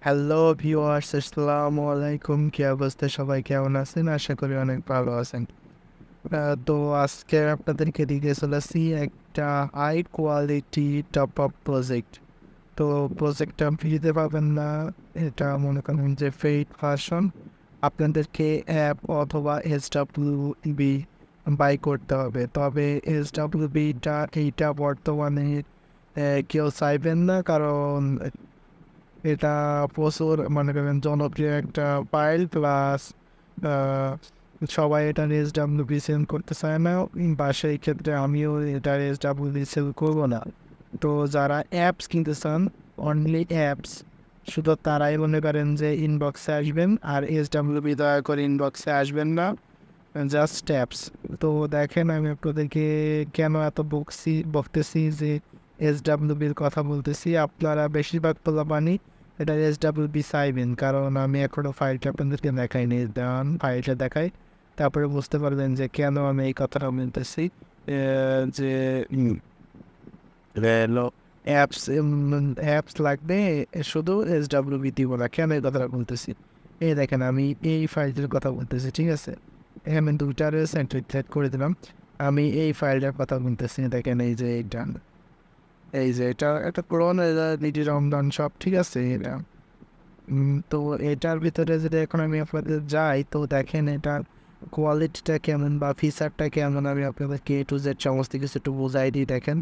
Hello viewers, আসসালামু আলাইকুম। কি অবস্থা? সবাই কেমন আছেন? আশা করি অনেক ভালো আছেন। তো আজকে আপনাদেরকে দিতে চলেছি একটা high quality top up project. তো প্রজেক্টটা ফ্রিতে পাবেন না, এটা মনে করেন যে পেইড ভার্সন। আপনাদেরকে অ্যাপ অথবা SWB বাই করতে হবে। তবে SWBটা এইটা বর্তমানে কেউ চাইবেন না, কারণ এটা প্রচুর মনে করেন জনপ্রিয় একটা ফাইল, প্লাস সবাই এটা SWB সেল করতে চায় না, বা সেই ক্ষেত্রে আমিও এটা SWB সেল করবো না। তো যারা অ্যাপস কিনতে চান, অনলি অ্যাপস, শুধু তারাই মনে করেন যে ইনবক্সে আসবেন, আর SWB দয়া করে ইনবক্সে আসবেন না, জাস্ট অ্যাপস। তো দেখেন, আমি আপনাদেরকে কেন এত বকতেছি যে SWBর কথা বলতেছি। আপনারা বেশিরভাগ পোলাপানি এটা SWB চাইবেন, কারণ আমি এখনও ফাইলটা আপনাদেরকে দেখাইনি। দেন ফাইলটা দেখাই, তারপরে বুঝতে পারবেন যে কেন আমি এই কথাটা বলতেছি। যে হলো অ্যাপস অ্যাপস লাগবে, শুধু SWB দিব না। কেন এই কথাটা বলতেছি? এই দেখেন, আমি এই ফাইলটার কথা বলতেছি, ঠিক আছে? এখানে দুইটা রয়েছে, সেট করে দিলাম। আমি এই ফাইলটার কথা বলতেছি। দেখেন, এই যে এটা একটা পুরোনো নিটি রমজান সব, ঠিক আছে? এটা তো এটার ভিতরে যদি এখন আমি আপনাদের যাই, তো দেখেন এটার কোয়ালিটিটা কেমন বা ফিচারটা কেমন, আমি আপনাদেরকে A to Z সমস্ত কিছু একটু বোঝাই দিই। দেখেন,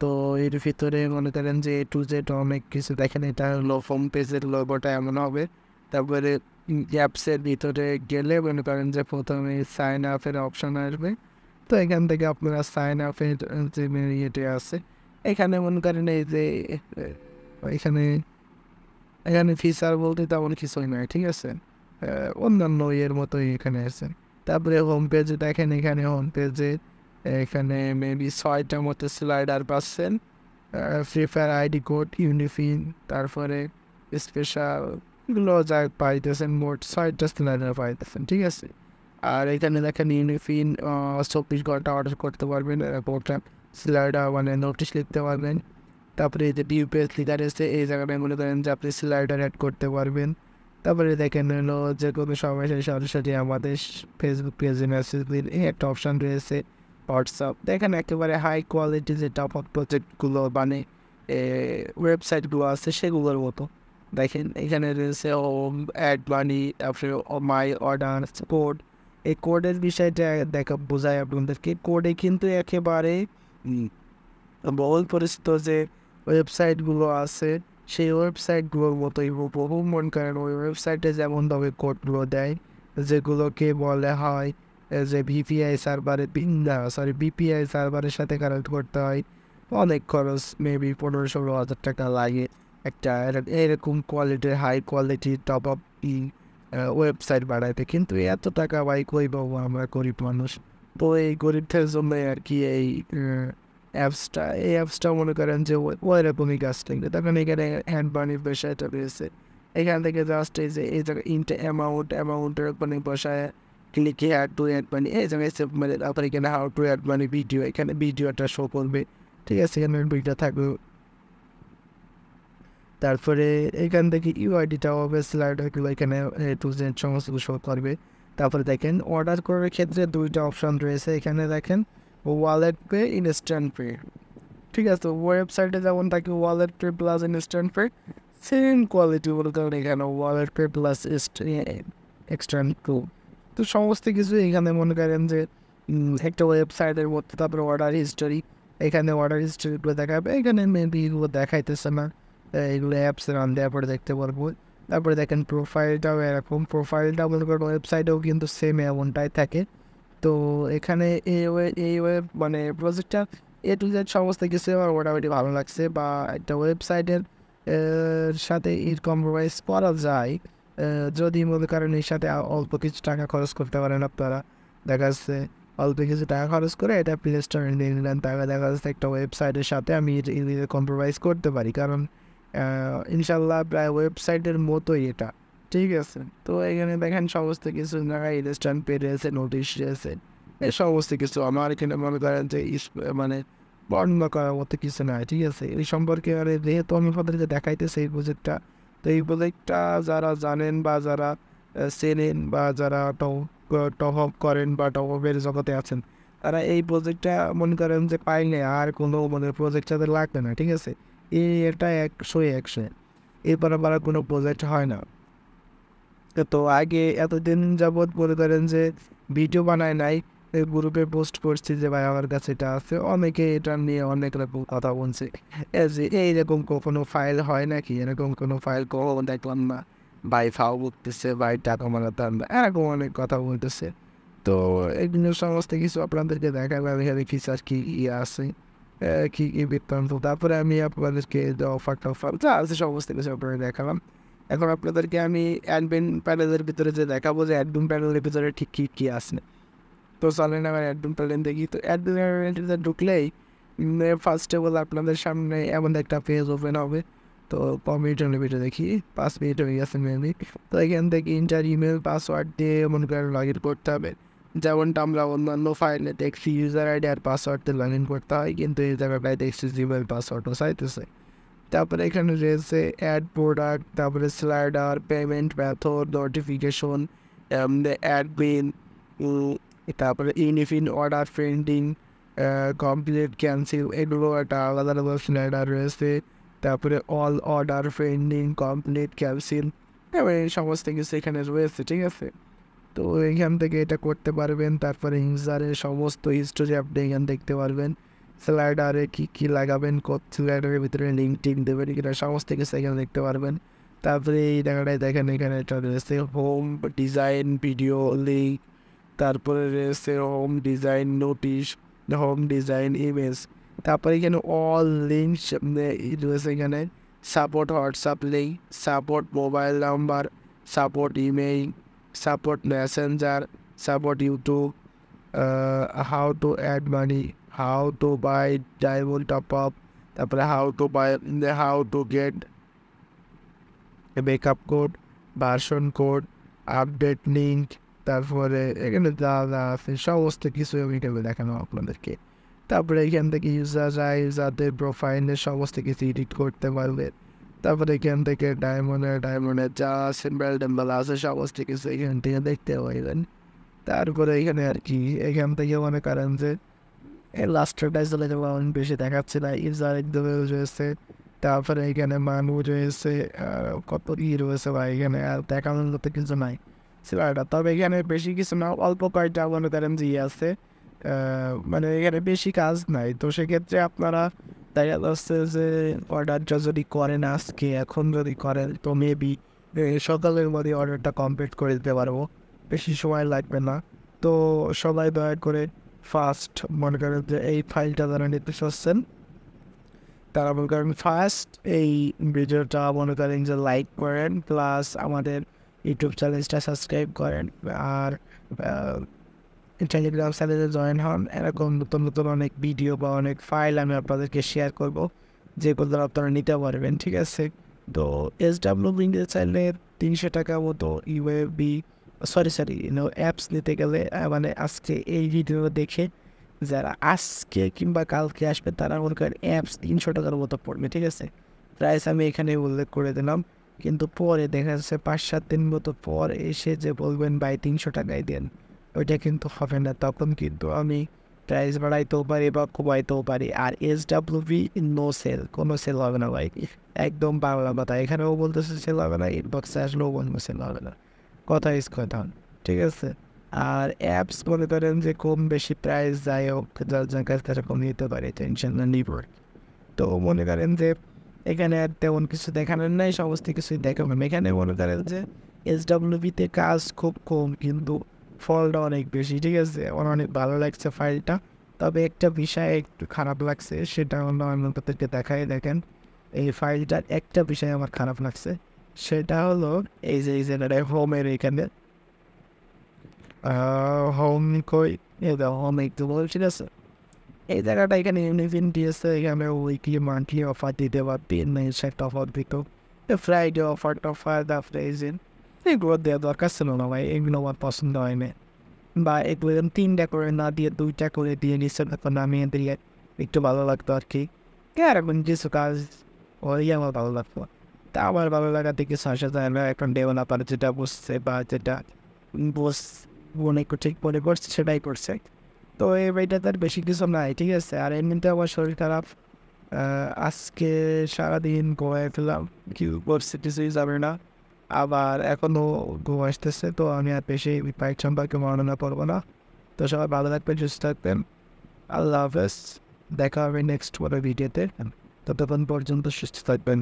তো এর ভিতরে মনে করেন যে A to Z অনেক কিছু। দেখেন, এটা হলো হোম পেজের লোগোটা এমন হবে। তারপরে অ্যাপসের ভিতরে গেলে মনে করেন যে প্রথমে সাইন আপের অপশন আসবে। তো এখান থেকে আপনারা সাইন আপের যে ইয়েতে আছে, এখানে মনে করেন এই যে এখানে এখানে ফিচার বলতে তেমন কিছুই নয়, ঠিক আছে? অন্যান্য ইয়ের মতোই এখানে আছে। তারপরে হোম পেজে দেখেন, এখানে হোম পেজে এখানে মেবি 6টা মতো স্লাইডার পাচ্ছেন। ফ্রি ফায়ার আইডি কোড, ইউনিফিন, তারপরে স্পেশাল, এগুলো যা পাইতেছেন মোট 6টা স্লাইডার পাইতেছেন, ঠিক আছে? আর এখানে দেখেন ইউনিফিন 24 ঘন্টা অর্ডার করতে পারবেন, এরপরটা স্লাইডার মানে নোটিশ লিখতে পারবেন। তারপরে এই যে ভিউ পেজ লিডার এসে এই জায়গাটায় মনে করেন যে আপনি স্লাইডার অ্যাড করতে পারবেন। তারপরে দেখেন হলো যে কোনো সময় সরাসরি আমাদের ফেসবুক পেজে মেসেজ দিন, এই একটা অপশান রয়েছে। হোয়াটসঅ্যাপ দেখেন, একেবারে হাই কোয়ালিটি যে টপ আপ প্রজেক্টগুলো মানে ওয়েবসাইটগুলো আছে সেগুলোর মতো। দেখেন, এখানে রয়েছে হোম, অ্যাড মানি, তারপরে মাই অর্ডার, কোড। এই কোডের বিষয়টা বোঝায় আপনাদেরকে। কোডে কিন্তু একেবারে বহুল পরিচিত যে ওয়েবসাইটগুলো আছে, সেই ওয়েবসাইটগুলোর মতোই হুবহু। মনে করেন ওই ওয়েবসাইটে যেমনভাবে কোডগুলো দেয়, যেগুলোকে বলে হয় যে বিপিআই সার্ভারের সাথে কানেক্ট করতে হয়, অনেক খরচ, মেবি 15-16 হাজার টাকা লাগে একটা এরকম কোয়ালিটির হাই কোয়ালিটির টপ আপ ওয়েবসাইট বানাইতে। কিন্তু এত টাকা ভাই কই পাবো আমরা গরিব মানুষ? তো এই গরিবদের জন্য আর কি এই অ্যাপসটা মনে করেন যে ওইরকমই কাজ থাকবে। তখন এখানে হ্যান্ড বানির বিষয়টা রয়েছে। এখান থেকে জাস্ট এই জায়গায় অ্যামাউন্টের ওখানে বসায় ক্লিকে অ্যাড টু অ্যাড মানি, এই জায়গায় সেভ মানে তারপরে এখানে how to add money video, এখানে ভিডিওটা শো করবে, ঠিক আছে? এখানে ভিডিও থাকবে। তারপরে এখান থেকে ইউআইডিটা হবে, স্লাইডারগুলো এখানে A to Z সমস্ত কিছু শো করবে। তারপরে দেখেন অর্ডার করার ক্ষেত্রে দুইটা অপশন রয়েছে। এখানে দেখেন ওয়ালেট পে, ইনস্ট্যান্ট পে, ঠিক আছে? ওয়েবসাইটে যেমন থাকে wallet pay plus instant pay, same quality বলে, কারণ এখানে ওয়ালেট পে প্লাস এক্সট্যান্ট পে। তো সমস্ত কিছু এখানে মনে করেন যে একটা ওয়েবসাইটের মধ্যে। তারপরে অর্ডার হিস্টোরি, এখানে অর্ডার হিস্টোরিগুলো দেখাবে। এখানে মেবি এগুলো দেখাইতেছে না, এগুলো অ্যাপসে রান দেওয়ার পরে দেখতে পারবো। তারপরে দেখেন প্রোফাইলটাও এরকম, প্রোফাইলটা মনে করেন ওয়েবসাইটেও কিন্তু সেম এমনটাই থাকে। তো এখানে এই ওয়েব মানে প্রজেক্টটা A to Z সমস্ত কিছু আমার মোটামুটি ভালো লাগছে। বা একটা ওয়েবসাইটের সাথে কম্প্রোমাইজ করা যায়, যদি মনে করেন এর সাথে অল্প কিছু টাকা খরচ করতে পারেন আপনারা। দেখা যাচ্ছে অল্প কিছু টাকা খরচ করে এটা প্লে স্টোরে নিয়ে নিলেন, তাহলে দেখা যাচ্ছে একটা ওয়েবসাইটের সাথে আমি কম্প্রোমাইজ করতে পারি, কারণ ইনশাল্লাহ প্রায় ওয়েবসাইটের মতোই এটা, ঠিক আছে? তো এখানে দেখেন সমস্ত কিছু জায়গায় ইনস্ট্যান্ট পে রয়েছে, নোটিশ রয়েছে, এই সমস্ত কিছু। আমার এখানে মনে করেন যে মানে বর্ণনা করার মতো কিছু নাই, ঠিক আছে? এই সম্পর্কে যেহেতু আমি আপনাদেরকে দেখাইতেছি এই প্রজেক্টটা, তো এই প্রজেক্টটা যারা জানেন বা যারা চেনেন বা যারা টপ আপ করেন বা টপ আপের জগতে আছেন, তারা এই প্রজেক্টটা মনে করেন যে পাইলে আর কোনো মানে প্রজেক্ট তাদের লাগবে না, ঠিক আছে। এটা 100 এরপর আবার কোনো প্রজেক্ট হয় না। তো আগে এতদিন যাবৎ মনে করেন যে ভিডিও বানায় নাই, গ্রুপে পোস্ট করছি যে ভাই আমার কাছে এটা আছে, অনেকে এটা নিয়ে অনেক রকম কথা বলছে যে এইরকম কোনো ফাইল হয় নাকি, এরকম কোনো ফাইল কখন দেখলাম না, ভাই ফাও করতেছে, ভাই টাকা মারাতে আনবে, এরকম অনেক কথা বলতেছে। তো এগুলো সমস্ত কিছু আপনাদেরকে দেখালাম এখানে ফিচার কী আছে, কী বৃত্তান্ত, তারপরে আমি আপনাদেরকে অফার টফার যা আছে সমস্ত কিছু আপনাদের দেখালাম। এখন আপনাদেরকে আমি অ্যাডমিন প্যানেলের ভিতরে যে দেখাবো যে অ্যাডমিন প্যানেলের ভিতরে ঠিক কী আছে। তো চলেন আমার অ্যাডমিন প্যানেল দেখি। তো অ্যাডমিন প্যানেলে ঢুকলেই ফার্স্টে বলে আপনাদের সামনে এমন একটা পেজ ওপেন হবে। তো কম্পিউটার ভিতরে দেখি 5 মিনিট হয়ে গেছে মেনলি। তো এখান থেকে ইন্টার ইমেল পাসওয়ার্ড দিয়ে মনে করেন লগ ইন করতে হবে, যেমনটা আমরা অন্যান্য ফাইলে দেখছি ইউজার আইডি আর পাসওয়ার্ড দিয়ে লগ ইন করতে হয়, কিন্তু এই জায়গাটায় দেখছি জিমেল পাসওয়ার্ডও চাইতেছে। তারপরে এখানে রয়েছে অ্যাড প্রোডাক্ট, তারপরে slider, payment method, notification, admin, তারপরে ইউনিফিন অর্ডার পেন্ডিং, কমপ্লিট ক্যান্সেল, এগুলো একটা আলাদা আলাদা স্লাইডার রয়েছে। তারপরে all order pending, complete cancel, এবার এই সমস্ত কিছু এখানে রয়েছে, ঠিক আছে। তো এখান থেকে এটা করতে পারবেন। তারপরে ইউজারের সমস্ত হিস্টোরি আপনি এখানে দেখতে পারবেন, স্লাইডারে কী লাগাবেন, স্লাইডারের ভিতরে লিঙ্ক টিঙ্ক দেবেন কিনা সমস্ত কিছু এখানে দেখতে পারবেন। তারপরে এই জায়গাটায় দেখেন এখানে একটা রয়েছে হোম ডিজাইন ভিডিও লিঙ্ক, তারপরে রয়েছে home design notice, home design image, তারপরে এখানে অল লিঙ্ক রয়েছে, এখানে support WhatsApp link, support mobile number, support email, support messenger, support YouTube, how to add money, how to buy diamond top up, তারপরে how to get backup code, version code, update link, তারপরে এখানে যা যা আছে সমস্ত কিছু আমি এখানে দেখানো আপনাদেরকে। তারপরে এখান থেকে ইউজারদের প্রোফাইলের সমস্ত কিছু এডিট করতে পারবে। তারপরে এখান থেকে ডায়মন্ডের যা সিম্বল টেম্বল আছে সমস্ত কিছু এখান থেকে দেখতে পাইবেন। তারপরে এখানে আর কি এখান থেকে মনে করেন যে লাস্টটাই চলে যাবো, আমি বেশি দেখাচ্ছি না, ইউজার একদমই রয়েছে। তারপরে এখানে মানুষ রয়েছে, কত রয়েছে ভাই, এখানে আর দেখানোর মতো কিছু নাই সিলাইডার। তবে এখানে বেশি কিছু না, অল্প কয়টা মনে করেন যে আছে, মানে এখানে বেশি কাজ নাই। তো সেক্ষেত্রে আপনারা দেখা যাচ্ছে যে অর্ডারটা যদি করেন আজকে, এখন যদি করেন তো মেবি সকালের মধ্যে অর্ডারটা কমপ্লিট করে দিতে পারবো, বেশি সময় লাগবে না। তো সবাই দয়া করে ফার্স্ট মনে করেন যে এই ফাইলটা যারা নিতে চাচ্ছেন তারা মনে করেন ফার্স্ট এই ভিডিওটা মনে করেন যে লাইক করেন, প্লাস আমাদের ইউটিউব চ্যানেলটা সাবস্ক্রাইব করেন, আর টেলিগ্রাম চ্যানেলে জয়েন হন। এরকম নতুন নতুন অনেক ভিডিও বা অনেক ফাইল আমি আপনাদেরকে শেয়ার করব, যেগুলো আপনারা নিতে পারবেন, ঠিক আছে। তো SWB চাইলে 300 টাকা মতো ইউএবি সরি অ্যাপস নিতে গেলে মানে আজকে এই ভিডিও দেখে যারা আজকে কিংবা কালকে আসবে তারা মনে করেন অ্যাপস 300 টাকার মতো পড়বে, ঠিক আছে। প্রাইস আমি এখানে উল্লেখ করে দিলাম, কিন্তু পরে দেখা যাচ্ছে 5-7 দিন মতো পর এসে যে বলবেন ভাই 300 টাকায় দেন, ওইটা কিন্তু হবে না। তখন কিন্তু আমি প্রাইস বাড়াইতেও পারি বা কমাইতেও পারি। আর SWB নো সেল, কোনো সেল হবে না ভাই, একদম বাংলা কথা। এখানেও বলতেছে সেল হবে না, ইনবক্সে আসলেও বলবো সেল হবে না, কথা ইস কথা, ঠিক আছে। আর অ্যাপস মনে করেন যে কম বেশি প্রাইস যাই হোক যার কাছে তারা কম নিতে পারে, টেনশন না নিব। তো মনে করেন যে এখানে আর তেমন কিছু দেখানোর নাই, সমস্ত কিছুই দেখাবেন। এখানে মনে করেন যে SWBতে কাজ খুব কম কিন্তু ফলটা অনেক বেশি, ঠিক আছে। আমার অনেক ভালো লাগছে ফাইলটা। তবে একটা বিষয় একটু খারাপ লাগছে, সেটা হলো আমি আপনাদেরকে দেখাই, দেখেন এই ফাইলটার একটা বিষয় আমার খারাপ লাগছে, সেটা হলো এই যে হোমের এখানে হোম কই হোম একটু বল, ঠিক আছে। এই জায়গাটা এখানে ইউনিফিন দিয়েছে, এখানে উইকলি মান্থলি অফার দিতে পারবেন, সেট অফার দিত, ফ্রাইডে অফার টফার, তারপরে এগুলো দেওয়া দরকার ছিল না ভাই, এগুলো আমার পছন্দ হয় না। বা এগুলো 3টা করে না দিয়ে 2টা করে দিয়ে নিচ্ছে, তখন আমি দিয়ে একটু ভালো লাগতো আর কি। এরকম কিছু কাজ ওই আমার ভালো লাগতো। তা আমার ভালো লাগাতে কিছু আসে যায় না। এখন ডেভেলপার যেটা বুঝছে বা যেটা বুঝ মনে ঠিক মনে করছে সেটাই করছে। তো এইটা তার বেশি কিছু নাই, ঠিক আছে। আর এমনিতে আমার শরীর খারাপ, আজকে সারাদিন ঘুমায় ফেলাম, কি করছে কিছুই যাবে না। আবার এখনও ঘুম আসতেছে, তো আমি আর বেশি বাইক সম্পর্কে বর্ণনা করবো না। তো সবাই ভালো থাকবেন, সুস্থ থাকবেন, আল্লাহ হাফেজ, দেখা হবে নেক্সট কোনো ভিডিওতে। ততক্ষণ পর্যন্ত সুস্থ থাকবেন।